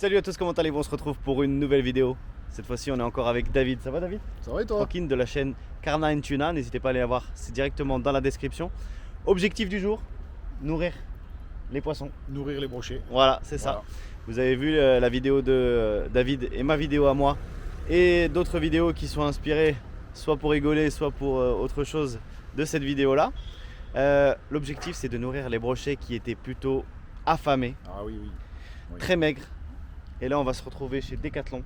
Salut à tous, comment allez-vous? On se retrouve pour une nouvelle vidéo. Cette fois-ci, on est encore avec David. Ça va, David? Ça va et toi? Tranquille, de la chaîne Carna Tuna. N'hésitez pas à aller la voir, c'est directement dans la description. Objectif du jour, nourrir les poissons. Nourrir les brochets. Voilà, c'est ça. Vous avez vu la vidéo de David et ma vidéo à moi et d'autres vidéos qui sont inspirées soit pour rigoler, soit pour autre chose de cette vidéo-là. L'objectif, c'est de nourrir les brochets qui étaient plutôt affamés, Ah oui. très maigres. Et là, on va se retrouver chez Decathlon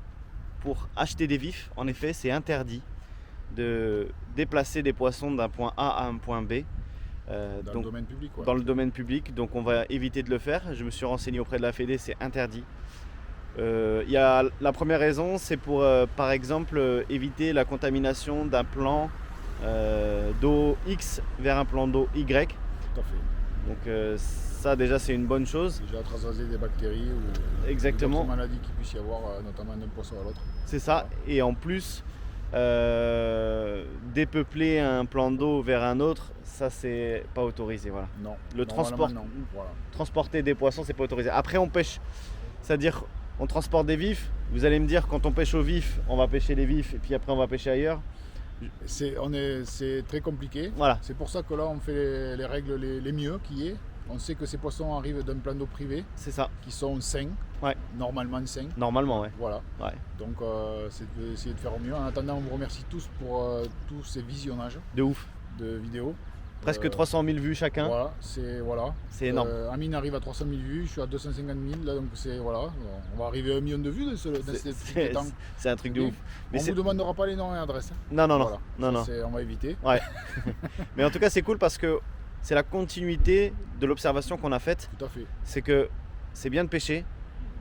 pour acheter des vifs. En effet, c'est interdit de déplacer des poissons d'un point A à un point B. Dans le domaine public, quoi. Dans le domaine public, donc on va éviter de le faire. Je me suis renseigné auprès de la Fédé, c'est interdit. Il y a la première raison, c'est pour par exemple éviter la contamination d'un plan d'eau X vers un plan d'eau Y. Tout à fait. Donc ça déjà c'est une bonne chose. Déjà transvaser des bactéries ou Exactement. d'autres maladies qu'il puisse y avoir, notamment d'un poisson à l'autre. C'est ça. Et en plus, dépeupler un plan d'eau vers un autre, ça c'est pas autorisé. Voilà. Non. Le transport, non. Voilà. transporter des poissons, c'est pas autorisé. Après on pêche, c'est-à-dire on transporte des vifs. Vous allez me dire, quand on pêche au vif, on va pêcher les vifs et puis après on va pêcher ailleurs. C'est très compliqué. Voilà. C'est pour ça que là on fait les règles les mieux qui est. On sait que ces poissons arrivent d'un plan d'eau privé C'est ça. qui sont sains, Ouais. normalement sains. Normalement, ouais. Voilà. Ouais. Donc c'est d'essayer de faire au mieux. En attendant, on vous remercie tous pour tous ces visionnages De ouf. de vidéos. Presque 300 000 vues chacun. Voilà, C'est énorme. Amine arrive à 300 000 vues, je suis à 250 000, là, donc c'est voilà, on va arriver à 1 million de vues dans ces petits temps. C'est un truc de ouf. Mais On ne vous demandera pas les noms et adresses. Non, Voilà, non. on va éviter. Ouais. Mais en tout cas, c'est cool parce que c'est la continuité de l'observation qu'on a faite. Tout à fait. C'est que c'est bien de pêcher,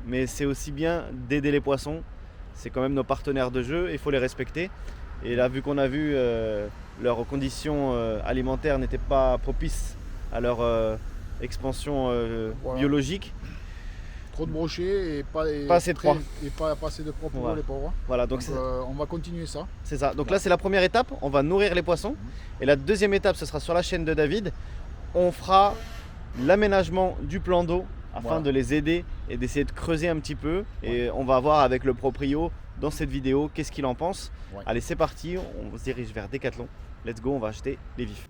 mais c'est aussi bien d'aider les poissons. C'est quand même nos partenaires de jeu, il faut les respecter. Et là, vu qu'on a vu leurs conditions alimentaires n'étaient pas propices à leur expansion Voilà. biologique. Trop de brochets et pas assez de proies. et pas assez de proies pour Voilà. les pauvres. Voilà, donc Donc on va continuer ça. c'est ça. Donc là, c'est la première étape. On va nourrir les poissons. Et la deuxième étape, ce sera sur la chaîne de David. On fera l'aménagement du plan d'eau afin Voilà. de les aider et d'essayer de creuser un petit peu. Et on va voir avec le proprio dans cette vidéo qu'est-ce qu'il en pense. Ouais. Allez, c'est parti. On se dirige vers Decathlon. Let's go, on va acheter les vifs.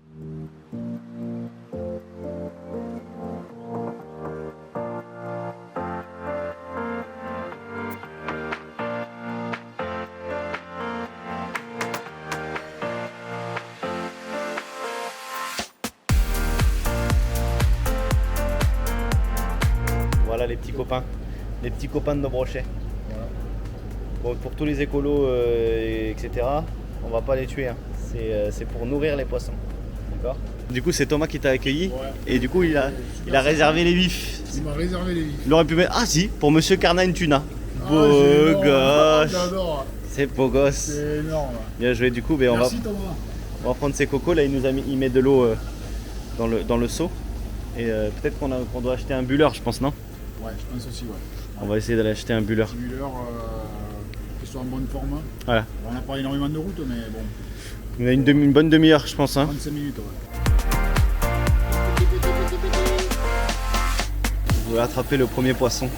Voilà les petits copains de nos brochets. Voilà. Bon, pour tous les écolos, etc., on va pas les tuer. Hein. C'est pour nourrir les poissons. D'accord. Du coup, c'est Thomas qui t'a accueilli. Ouais. Et du coup, il a réservé les vifs. Il m'a réservé les vifs. Il aurait pu mettre. Ah si, pour Monsieur Carna Tuna. Ah, Beau c'est énorme. gosse. J'adore. C'est beau gosse. C'est énorme. Bien joué. Du coup, ben, Merci Thomas. on va prendre ses cocos. Là, il met de l'eau dans le seau. Et peut-être qu'on doit acheter un bulleur, je pense, non? Ouais, je pense aussi, ouais. On va essayer d'aller acheter un bulleur. Petit Muller, qui soit en bonne forme. Voilà. On n'a pas énormément de route, mais bon, On a une bonne demi-heure, je pense. Hein. 35 minutes. Ouais. Je vais attraper le premier poisson.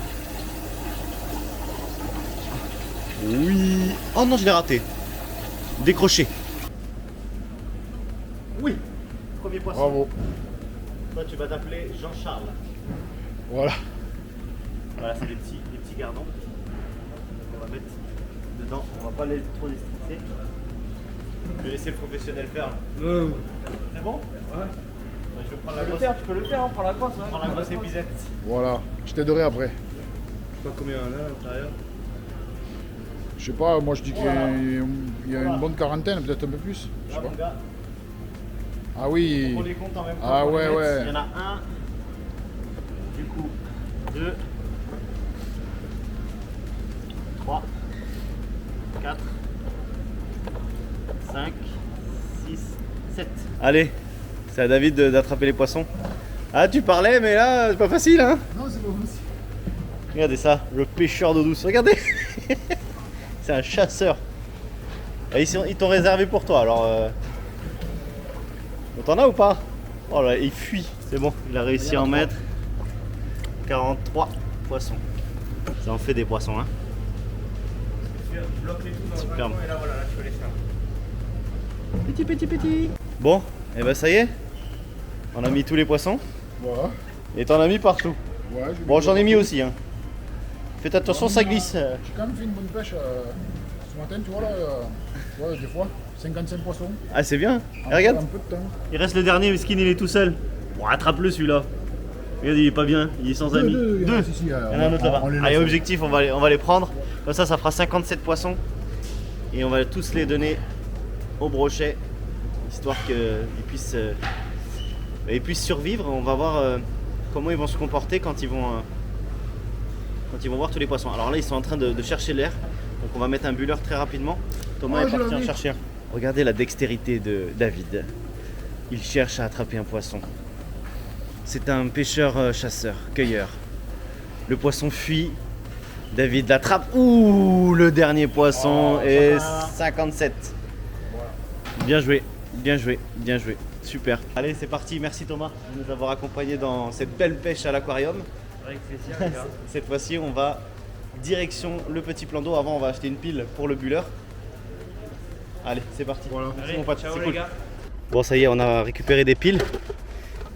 Oui. Oh non, je l'ai raté. Décroché. Oui. Premier poisson. Bravo. Toi, tu vas t'appeler Jean-Charles. Voilà. Voilà, c'est des petits gardons. On va mettre dedans. On va pas les trop les stresser. Je vais laisser le professionnel faire. C'est bon? Ouais. Je vais prendre la grosse. Tu peux le faire, on prend la grosse. Je prends la grosse épisette. Voilà. Je t'aiderai après. Je sais pas combien on a à l'intérieur. Je sais pas, moi je dis qu'il y a une bonne quarantaine, peut-être un peu plus. Je sais Là, mon pas. gars, Ah oui. on les compte en même temps. Ah pour les ouais, mettre. ouais. Il y en a un. Du coup, 2, 3, 4, 5, 6, 7. Allez, c'est à David d'attraper les poissons. Ah, tu parlais, mais là, c'est pas facile, hein? Non, c'est pas possible. Regardez ça, le pêcheur d'eau douce. Regardez. C'est un chasseur. Et ils t'ont réservé pour toi, alors... T'en as ou pas? Oh là, il fuit. C'est bon, il a réussi à en mettre 43 poissons. Ça en fait des poissons, hein. Superbe. Et là, voilà, là, tu peux les faire. Petit. Bon, et ben ça y est. On a mis tous les poissons. Voilà. Et t'en as mis partout. Ouais, Bon, j'en ai mis aussi, hein. Faites attention, ça glisse. J'ai quand même fait une bonne pêche ce matin, tu vois là. Tu vois, des fois, 55 poissons. Ah, c'est bien. En Et regarde, un peu de temps. il reste le dernier, Miskin, il est tout seul. Bon, attrape-le celui-là. Regarde, il est pas bien, il est sans amis. Deux. Deux. Si, Il y en a un autre là-bas. Allez, objectif, on va les prendre. Comme ça fera 57 poissons. Et on va tous les donner au brochet, histoire qu'ils puissent survivre. On va voir comment ils vont se comporter quand ils vont voir tous les poissons. Alors là, ils sont en train de chercher l'air. Donc on va mettre un bulleur très rapidement. Thomas est parti en chercher un. Regardez la dextérité de David. Il cherche à attraper un poisson. C'est un pêcheur chasseur, cueilleur. Le poisson fuit. David l'attrape. Ouh, le dernier poisson est 57. Bien joué. Super. Allez, c'est parti. Merci Thomas de nous avoir accompagnés dans cette belle pêche à l'aquarium. Avec plaisir, les gars. Cette fois-ci, on va direction le petit plan d'eau. Avant, on va acheter une pile pour le bulleur. Allez, c'est parti. Voilà. Merci, Allez, mon pote, ciao, c'est les cool. gars. Bon, ça y est, on a récupéré des piles.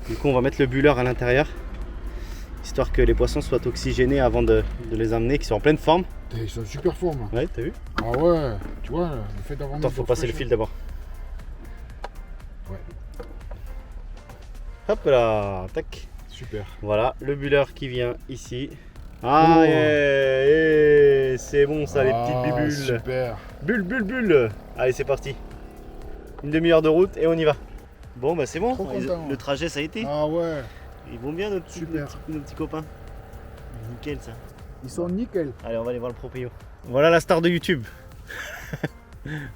Du coup, on va mettre le bulleur à l'intérieur, histoire que les poissons soient oxygénés avant de les amener, qu'ils soient en pleine forme. Ils sont super formes. Ouais, t'as vu? Ah ouais, tu vois, le fait d'avoir. Attends, faut passer le fil d'abord. Ouais. Hop là, tac. Super. Voilà, le bulleur qui vient ici. Ah, Oh. c'est bon ça, les petites bulles. Super. Bulle. Allez, c'est parti. Une demi-heure de route et on y va. Bon, bah c'est bon. Trop content. Le trajet, ça a été. Ah ouais, Ils vont bien, nos Super. petits copains. Nickel ça. ils sont nickel. Allez, on va aller voir le proprio. Voilà la star de YouTube.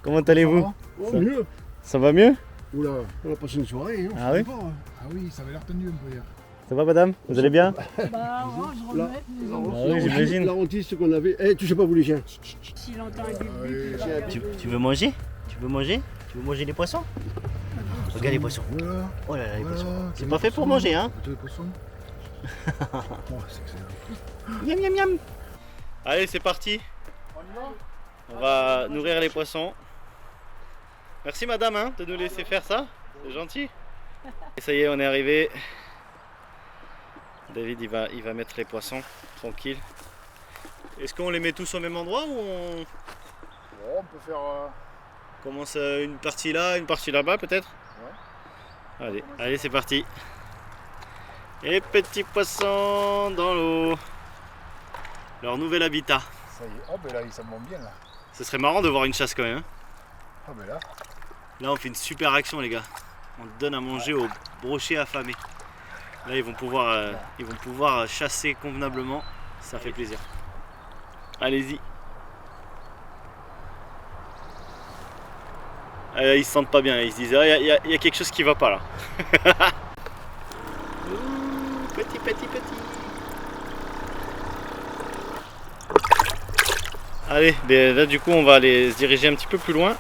Comment allez-vous? Oh, mieux. Ça va mieux? Oula, on a passé une soirée. Hein, Ah oui? pas, hein. Ah oui, ça avait l'air tendu un peu hier. Ça va madame? Vous allez bien? Bah, ouais, je Là, remets, mais oui, j'imagine. La hantise qu'on avait. Eh, tu sais pas vous les chiens. s'il entend un oui, bip, Tu veux manger? Tu veux manger les poissons? Regarde les poissons. Voilà. Oh là là, les Voilà. poissons. C'est pas fait pour manger, hein? Goûtez les poissons. Oh, c'est excellent. Miam miam miam. Allez, c'est parti. On va nourrir les poissons. Merci madame hein, de nous laisser faire ça. C'est gentil. Et ça y est, on est arrivé. David, il va mettre les poissons tranquille. Est-ce qu'on les met tous au même endroit ou on Bon, on peut faire. commence une partie là, une partie là-bas peut-être? Allez, c'est parti. Et petits poissons dans l'eau. Leur nouvel habitat. Ça y est. Oh, ben là, ils s'en vont bien là. Ce serait marrant de voir une chasse quand même. Hein. Ah, ben là. Là, on fait une super action, les gars. On donne à manger aux brochets affamés. Là, ils vont pouvoir chasser convenablement. Ça fait plaisir. Allez-y. Ils se sentent pas bien. Ils se disent, il y a quelque chose qui va pas là. Ouh, petit. Allez, ben là du coup on va aller se diriger un petit peu plus loin.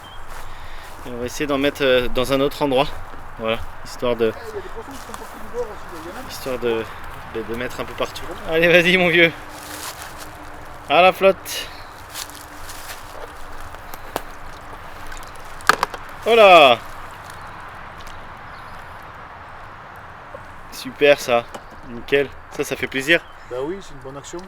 Et on va essayer d'en mettre dans un autre endroit. Voilà, histoire de Il y a des poissons qui sont partis du bord aussi. Il y en a. histoire de mettre un peu partout. Allez, vas-y mon vieux. À la flotte. Voilà. Super ça. Nickel. Ça fait plaisir. Bah oui, c'est une bonne action.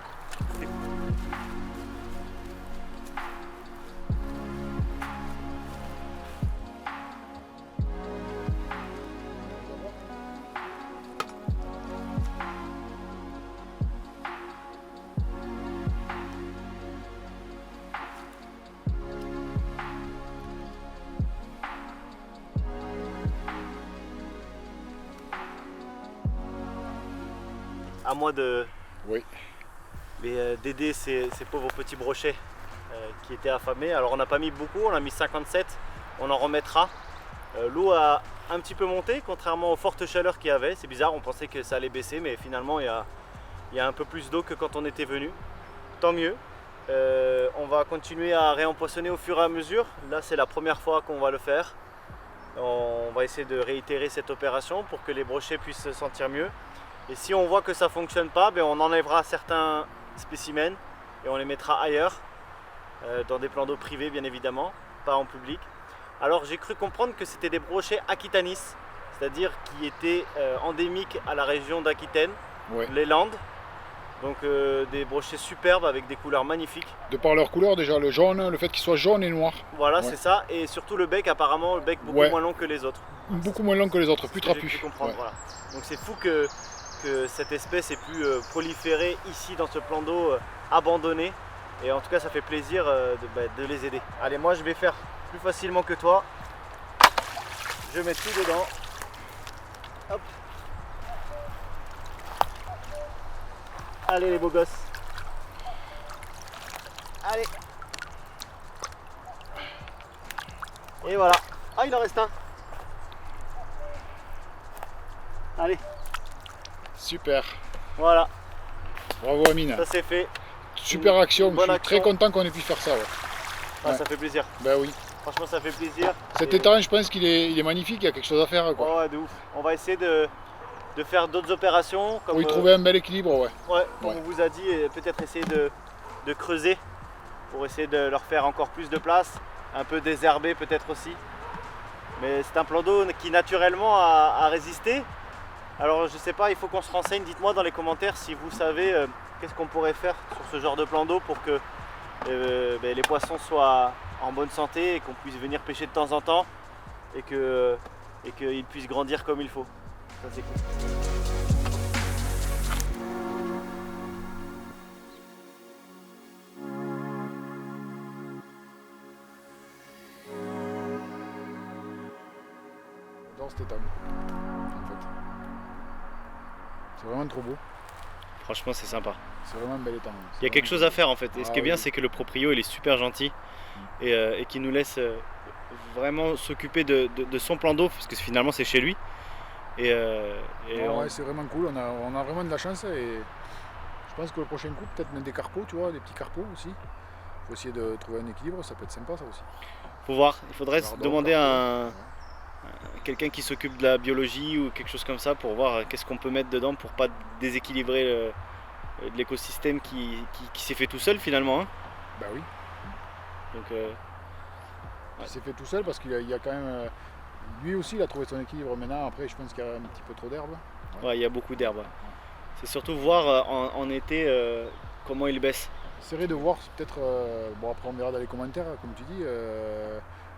À moi de Oui. d'aider ces pauvres petits brochets qui étaient affamés. Alors on n'a pas mis beaucoup, on a mis 57, on en remettra. L'eau a un petit peu monté contrairement aux fortes chaleurs qu'il y avait. C'est bizarre, on pensait que ça allait baisser, mais finalement il y a un peu plus d'eau que quand on était venu. Tant mieux. On va continuer à réempoisonner au fur et à mesure. Là c'est la première fois qu'on va le faire. On va essayer de réitérer cette opération pour que les brochets puissent se sentir mieux. Et si on voit que ça ne fonctionne pas, ben on enlèvera certains spécimens et on les mettra ailleurs, dans des plans d'eau privés bien évidemment, pas en public. Alors j'ai cru comprendre que c'était des brochets aquitanis, c'est-à-dire qui étaient endémiques à la région d'Aquitaine, Ouais. les Landes. Donc des brochets superbes avec des couleurs magnifiques. De par leur couleur déjà, le jaune, le fait qu'ils soient jaunes et noirs. Voilà, Ouais. c'est ça. Et surtout le bec, apparemment, le bec beaucoup Ouais. moins long que les autres. Beaucoup moins long que les autres, plus C'est ce que trapu. j'ai pu comprendre, Ouais. voilà. Donc c'est fou que cette espèce ait pu proliférer ici dans ce plan d'eau abandonné. Et en tout cas, ça fait plaisir de les aider. Allez, moi je vais faire plus facilement que toi. Je mets tout dedans. Hop. Allez les beaux gosses. Allez. Et voilà. Ah, il en reste un. Allez, Super. voilà, Bravo Amine. ça c'est fait. Super action. une Je bonne suis très action. content qu'on ait pu faire ça. Ouais. Ah, Ouais. ça fait plaisir. Ben oui. Franchement, ça fait plaisir. Cet Et- étang, je pense qu'il est magnifique. Il y a quelque chose à faire. Quoi. Oh, ouais, de ouf. On va essayer de faire d'autres opérations. Comme, Pour y trouver un bel équilibre. Ouais. ouais, comme Ouais. on vous a dit, et peut-être essayer de creuser pour essayer de leur faire encore plus de place. Un peu désherber peut-être aussi. Mais c'est un plan d'eau qui naturellement a résisté. Alors je sais pas, il faut qu'on se renseigne. Dites-moi dans les commentaires si vous savez qu'est-ce qu'on pourrait faire sur ce genre de plan d'eau pour que les poissons soient en bonne santé et qu'on puisse venir pêcher de temps en temps et qu'ils puissent grandir comme il faut. Ça c'est cool. Dans cet étang. En fait. C'est vraiment trop beau. Franchement c'est sympa. C'est vraiment un bel étang. Il y a quelque chose à faire en fait. Et ce Ah qui est bien oui. c'est que le proprio il est super gentil et qu'il nous laisse vraiment s'occuper de son plan d'eau parce que finalement c'est chez lui. Et on- Ouais, c'est vraiment cool. On a vraiment de la chance et je pense que le prochain coup, peut-être mettre des carpeaux, tu vois, des petits carpeaux aussi. Faut essayer de trouver un équilibre, ça peut être sympa ça aussi. faut voir, il faudrait Pardon, demander à carpeaux. quelqu'un qui s'occupe de la biologie ou quelque chose comme ça pour voir qu'est-ce qu'on peut mettre dedans pour pas déséquilibrer l'écosystème qui s'est fait tout seul finalement. Hein. Bah oui, Donc, il Ouais. s'est fait tout seul parce qu'il y a quand même. Lui aussi, il a trouvé son équilibre maintenant. Après, je pense qu'il y a un petit peu trop d'herbe. ouais, il y a beaucoup d'herbe. Ouais. C'est surtout voir en été comment il baisse. J'essaierai de voir peut-être. Bon, après, on verra dans les commentaires, comme tu dis.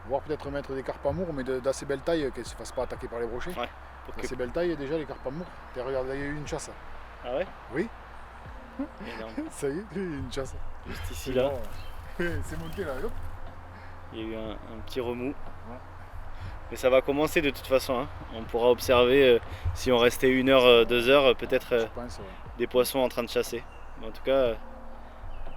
Voir peut-être mettre des carpes amours, mais d'assez belle taille, qu'elles ne se fassent pas attaquer par les brochets. Ouais, pour que- D'assez belle taille, déjà, les carpes amours. Regarde, il y a eu une chasse. Ah ouais. Oui, Énorme. ça y est, il y a eu une chasse. Juste ici là, C'est monté là, hop. il y a eu un petit remous. Mais ça va commencer de toute façon. Hein. On pourra observer si on restait 1 heure, 2 heures, peut-être Je pense, ouais. des poissons en train de chasser. Mais en tout cas,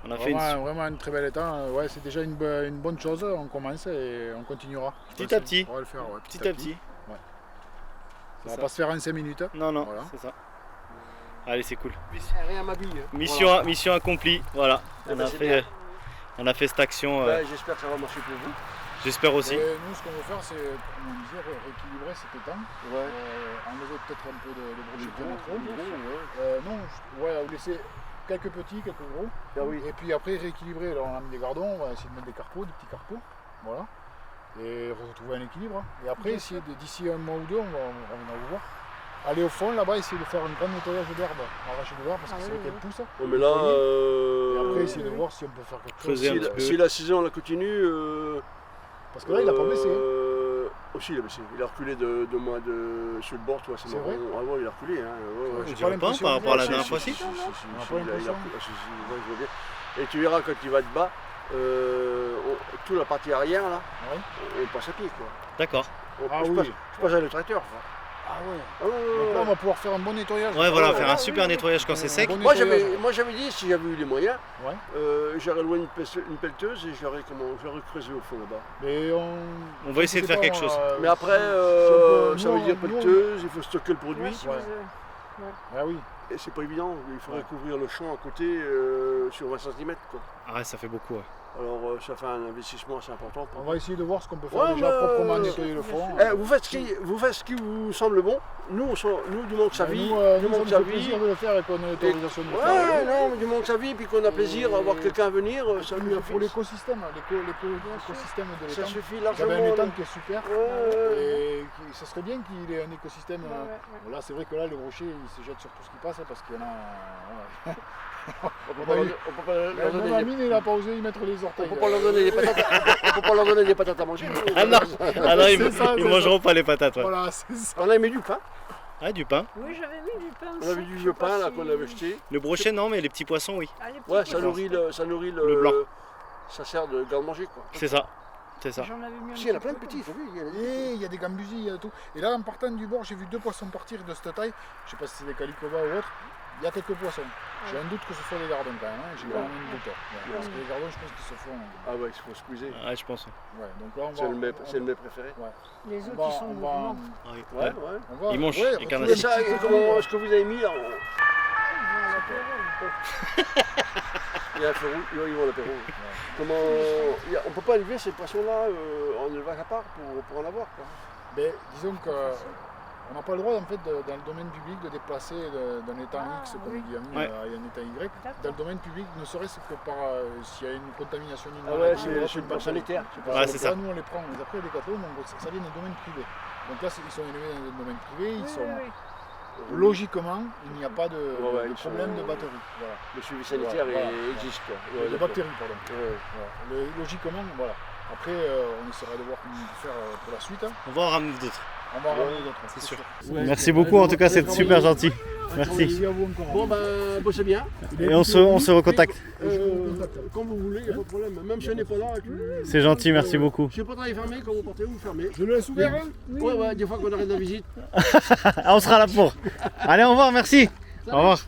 on a fait Vraiment un très bel étang. Ouais, c'est déjà une bonne chose. On commence et on continuera. Je Petit pense à petit. On va le faire, ouais, petit à petit. Ça ça. va pas se faire en 5 minutes. Non, non, Voilà. c'est ça. Allez, c'est cool. Rien à ma bille. hein. Mission accomplie. Voilà. Eh ben, c'est bien. On a fait cette action. Ouais, j'espère que ça va marcher pour vous. J'espère aussi. Et nous, ce qu'on veut faire, c'est, comme on disait, rééquilibrer cet étang. Ouais. Enlever peut-être un peu de brochets qu'il y en a trop. Ouais. Non, ouais, laisser quelques petits, quelques gros. Ah oui. Et puis après, rééquilibrer. Alors, on a mis des gardons, on va essayer de mettre des carpeaux, des petits carpeaux. Voilà. Et retrouver un équilibre. Et après, essayer d'ici un mois ou deux, on va vous voir. Aller au fond là-bas, essayer de faire un grand nettoyage d'herbe, arracher de l'herbe parce que c'est vrai qu'elle pousse. Bon, mais là, Et après, essayer de voir si on peut faire quelque chose. Creuser un si, petit la, peu. si la saison la continue. Parce que là, il a pas baissé. Aussi, il a baissé. Il a reculé sur le bord, tu vois. C'est vrai. Ah ouais, il a reculé. Hein. Ouais, ouais. J'ai Tu pas dirais pas l'impression par rapport à la que- dernière si, fois si, ci si, Si, On a pas il a l'impression. reculé. Ouais, je vois bien. Et tu verras quand il va de bas, toute la partie arrière là, Ouais. on passe à pied quoi. D'accord. Ah je oui. passe avec le tracteur. Quoi. Ah ouais. Ah ouais, ouais, Donc là, on ouais. va pouvoir faire un bon nettoyage. Ouais, voilà, ouais, faire ouais, un super oui. nettoyage quand c'est sec. Bon Moi nettoyage. j'avais dit si j'avais eu les moyens, Ouais. j'aurais loué une pelleteuse et j'aurais creusé au fond là-bas. Mais On va essayer de faire quelque chose. Mais après, si ça on veut peut- dire nous, pelleteuse, il faut stocker le produit. Ouais. Ah oui. Et c'est pas évident, il faudrait Ouais. couvrir le champ à côté sur 20 cm quoi. Ah ouais, ça fait beaucoup. Ouais. Alors ça fait un investissement assez important. On va essayer de voir ce qu'on peut faire déjà proprement nettoyer le fond. Vous faites ce qui vous semble bon. Nous du Mont Xavi, Nous, ça nous fait plaisir de le faire et qu'on a l'autorisation de le faire. Ouais, non, mais du Mont Xavi, puis qu'on a plaisir à voir quelqu'un venir, ça nous Pour l'écosystème, l'écosystème de ça l'étang. suffit J'avais un largement. étang qui est super. Ouais. Et ça serait bien qu'il ait un écosystème. Bon, là, c'est vrai que là, le rocher, il se jette sur tout ce qui passe parce qu'il y en a. On peut pas leur donner Mon des- ami, il n'a pas osé y mettre les orteils. on peut pas leur donner des patates. On peut pas leur donner des patates à manger. Ah non, ils C'est ça, ils c'est mangeront pas les patates. Ouais. Voilà, c'est ça. On a mis du pain. Ah, du pain. Oui, j'avais mis du pain On aussi. avait du je vieux sais pas pain là si- qu'on avait jeté. Le brochet, non, mais les petits poissons, oui. Ah, les petits Ouais, ça poissons. nourrit Le blanc. Ça sert de garde-manger quoi. C'est ça. C'est ça. J'en avais mis un Si, il y en a petit plein de peu. petits, t'as vu, il y en a des Et il y a des gambusies, il y a tout. Et là, en partant du bord, j'ai vu 2 poissons partir de cette taille. Je sais pas si c'est des calicobas ou autres. Il y a quelques poissons. J'ai un doute que ce soit des gardons quand même. Hein. J'ai quand même un doute. Ouais. Parce que les gardons, je pense qu'ils se font. Ah ouais, il faut squeezer. Ouais, je pense. Ouais, donc là, on va. C'est le mets préféré. Les On autres, va- ils sont on va- gourmands. Ouais. Ouais, ouais. on va- Ils mangent, ouais, les retrouver carnassiers. Et ça, les petits ce que vous avez mis là, il y a un feu rouge, ils vont l'apéro. On peut pas élever ces poissons-là en élevage à part pour en avoir quoi. Mais disons qu'on n'a pas le droit en fait dans le domaine public de déplacer d'un étang X comme oui. il y a mis Ouais. à un étang Y. D'accord. Dans le domaine public, ne serait-ce que par s'il y a une contamination d'une Ah ouais, maladie, c'est une bactérie. sanitaire. Ouais, c'est ça. Là, nous on les prend, on les a pris à Decathlon, donc ça vient du domaine privé. Donc là, ils sont élevés dans le domaine privé, ils sont logiquement, il n'y a pas de ils problème sont- de batterie. Voilà. Le suivi sanitaire Voilà. existe quoi. De bactéries, pardon. Ouais. Voilà. Logiquement, voilà. Après, on essaiera de voir comment on peut faire pour la suite. Hein. On va en ramener d'autres. On va en ramener d'autres. C'est sûr. Ouais. Merci beaucoup, en tout cas, c'est super gentil. Merci. Merci à vous encore. Bon bah bossez bien. Et on se recontacte. Comme vous voulez, il n'y a pas de problème. Même si on n'est pas là, C'est gentil, merci beaucoup. je ne sais pas travailler fermé, quand vous partez, vous fermez. Je le laisse ouvert. Hein. Ouais, des fois qu'on arrête la visite. Ah, on sera là pour. Allez, au revoir, merci. Au revoir.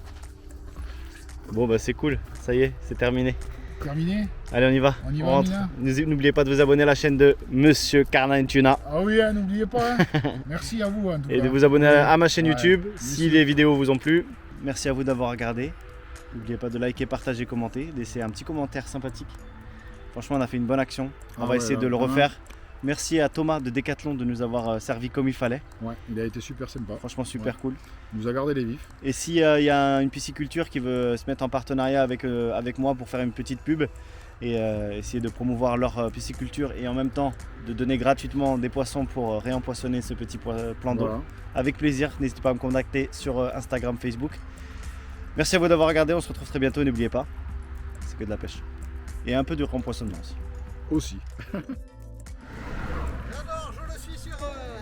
Bon, bah c'est cool. Ça y est, c'est terminé. Terminé. Allez, on y va. On y va, rentre. Mina. N'oubliez pas de vous abonner à la chaîne de Monsieur Carnine Tuna Ah oui, hein, n'oubliez pas. Hein. Merci à vous en tout et cas. de vous abonner à ma chaîne Ouais. YouTube si Merci. les vidéos vous ont plu. Merci à vous d'avoir regardé. N'oubliez pas de liker, partager, commenter, laisser un petit commentaire sympathique. Franchement, on a fait une bonne action. On Ah va ouais, essayer là, de le vraiment. refaire. Merci à Thomas de Decathlon de nous avoir servi comme il fallait. Ouais, il a été super sympa. Franchement, super cool. Il nous a gardé les vifs. Et s'il y a une pisciculture qui veut se mettre en partenariat avec moi pour faire une petite pub et essayer de promouvoir leur pisciculture et en même temps de donner gratuitement des poissons pour réempoisonner ce petit plan d'eau, Voilà. avec plaisir, n'hésitez pas à me contacter sur Instagram, Facebook. Merci à vous d'avoir regardé, on se retrouve très bientôt, n'oubliez pas, c'est que de la pêche. Et un peu de réempoisonnement aussi. Aussi.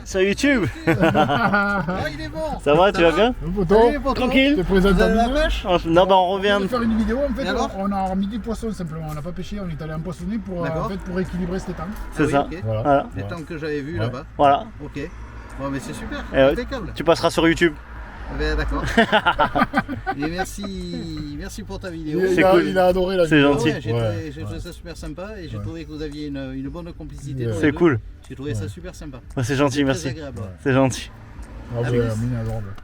Sur YouTube. il est bon. Ça va, tu vas bien? Un photo. Salut, poteau. Tranquille. Je te présente Vous avez un la vidéo. pêche? Non, bah on On vient revient. de faire une vidéo, en fait, Et alors on a remis des poissons simplement, on n'a pas pêché, on est allé empoisonner pour, D'accord. en fait, pour équilibrer cet étang. C'est ça. Ok. Voilà. Voilà. Les temps que j'avais vus Ouais. là-bas. Voilà. Ok. Bon, mais c'est super. Et ouais. Impeccable. Tu passeras sur YouTube. Ben, d'accord. Et merci pour ta vidéo. C'est cool. Il a adoré la C'est vidéo. gentil. Ouais, j'ai Ouais, trouvé, j'ai ouais. trouvé ça super sympa et j'ai Ouais. trouvé que vous aviez une bonne complicité. Ouais. tous les C'est deux. cool. J'ai trouvé ça super sympa. C'est gentil, Très merci. agréable. Ouais. C'est gentil. Ah, Ah, ouais, oui. Amine, adorable.